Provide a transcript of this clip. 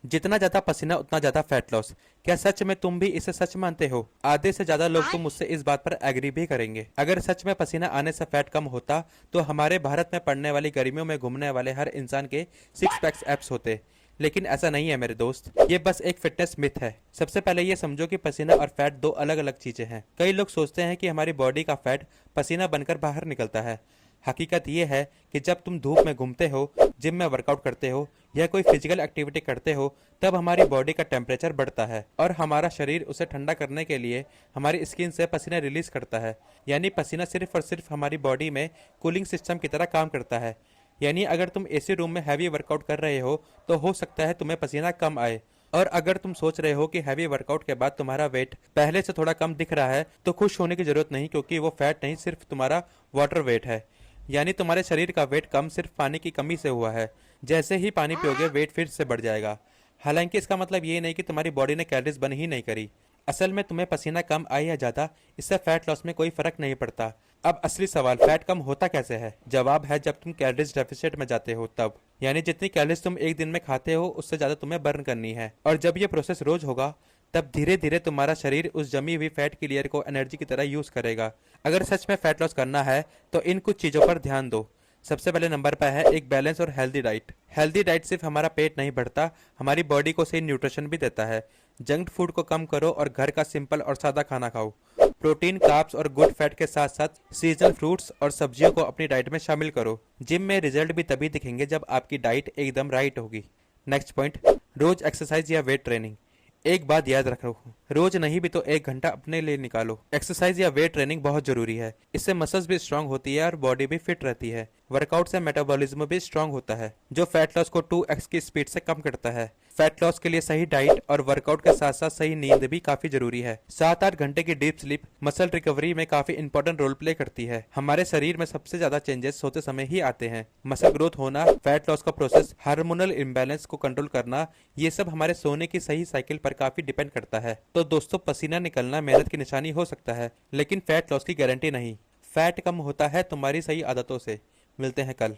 जितना ज्यादा पसीना उतना ज्यादा फैट लॉस। क्या सच में तुम भी इसे सच मानते हो? आधे से ज्यादा लोग तो मुझसे इस बात पर एग्री भी करेंगे। अगर सच में पसीना आने से फैट कम होता तो हमारे भारत में पड़ने वाली गर्मियों में घूमने वाले हर इंसान के सिक्स पैक्स एब्स होते। लेकिन ऐसा नहीं है मेरे दोस्त, ये बस एक फिटनेस मिथ है। सबसे पहले ये समझो कि पसीना और फैट दो अलग अलग चीजें हैं। कई लोग सोचते हैं कि हमारी बॉडी का फैट पसीना बनकर बाहर निकलता है। हकीकत ये है कि जब तुम धूप में घूमते हो, जिम में वर्कआउट करते हो या कोई फिजिकल एक्टिविटी करते हो, तब हमारी बॉडी का टेम्परेचर बढ़ता है और हमारा शरीर उसे ठंडा करने के लिए हमारी स्किन से पसीना रिलीज करता है। यानी पसीना सिर्फ और सिर्फ हमारी बॉडी में कूलिंग सिस्टम की तरह काम करता है। यानी अगर तुम एसी रूम में हैवी वर्कआउट कर रहे हो तो हो सकता है तुम्हें पसीना कम आए। और अगर तुम सोच रहे हो कि हैवी वर्कआउट के बाद तुम्हारा वेट पहले से थोड़ा कम दिख रहा है, तो खुश होने की जरूरत नहीं, क्योंकि वो फैट नहीं, सिर्फ तुम्हारा वाटर वेट है। यानी तुम्हारे शरीर का वेट कम सिर्फ पानी की कमी से हुआ है। जैसे ही पानी पियोगे वेट फिर से बढ़ जाएगा। हालांकि इसका मतलब ये नहीं कि तुम्हारी बॉडी ने कैलोरीज बर्न ही नहीं करी। असल में तुम्हें पसीना कम आए या ज्यादा, इससे फैट लॉस में कोई फर्क नहीं पड़ता। अब असली सवाल, फैट कम होता कैसे है? जवाब है जब तुम कैलोरीज डेफिसिट में जाते हो तब। यानी जितनी कैलोरीज तुम एक दिन में खाते हो उससे ज्यादा तुम्हें बर्न करनी है। और जब ये प्रोसेस रोज होगा तब धीरे धीरे तुम्हारा शरीर उस जमी हुई फैट की लेयर को एनर्जी की तरह यूज करेगा। अगर सच में फैट लॉस करना है तो इन कुछ चीजों पर ध्यान दो। सबसे पहले नंबर पर है एक बैलेंस और हेल्दी डाइट। हेल्दी डाइट सिर्फ हमारा पेट नहीं भरता, हमारी बॉडी को सही न्यूट्रिशन भी देता है। जंक फूड को कम करो और घर का सिंपल और सादा खाना खाओ। प्रोटीन, कार्ब्स और गुड फैट के साथ साथ सीजनल फ्रूट्स और सब्जियों को अपनी डाइट में शामिल करो। जिम में रिजल्ट भी तभी दिखेंगे जब आपकी डाइट एकदम राइट होगी। नेक्स्ट पॉइंट, रोज एक्सरसाइज या वेट ट्रेनिंग। एक बात याद रखो, रोज नहीं भी तो 1 घंटा अपने लिए निकालो। एक्सरसाइज या वेट ट्रेनिंग बहुत जरूरी है। इससे मसल्स भी स्ट्रांग होती है और बॉडी भी फिट रहती है। वर्कआउट से मेटाबॉलिज्म भी स्ट्रांग होता है, जो फैट लॉस को 2x की स्पीड से कम करता है। फैट लॉस के लिए सही डाइट और वर्कआउट के साथ साथ सही नींद भी काफी जरूरी है। 7-8 घंटे की डीप स्लीप मसल रिकवरी में काफी इंपॉर्टेंट रोल प्ले करती है। हमारे शरीर में सबसे ज्यादा चेंजेस सोते समय ही आते हैं। मसल ग्रोथ होना, फैट लॉस का प्रोसेस, हार्मोनल इम्बैलेंस को कंट्रोल करना, ये सब हमारे सोने की सही साइकिल पर काफी डिपेंड करता है। तो दोस्तों, पसीना निकलना मेहनत की निशानी हो सकता है, लेकिन फैट लॉस की गारंटी नहीं। फैट कम होता है तुम्हारी सही आदतों से। मिलते हैं कल।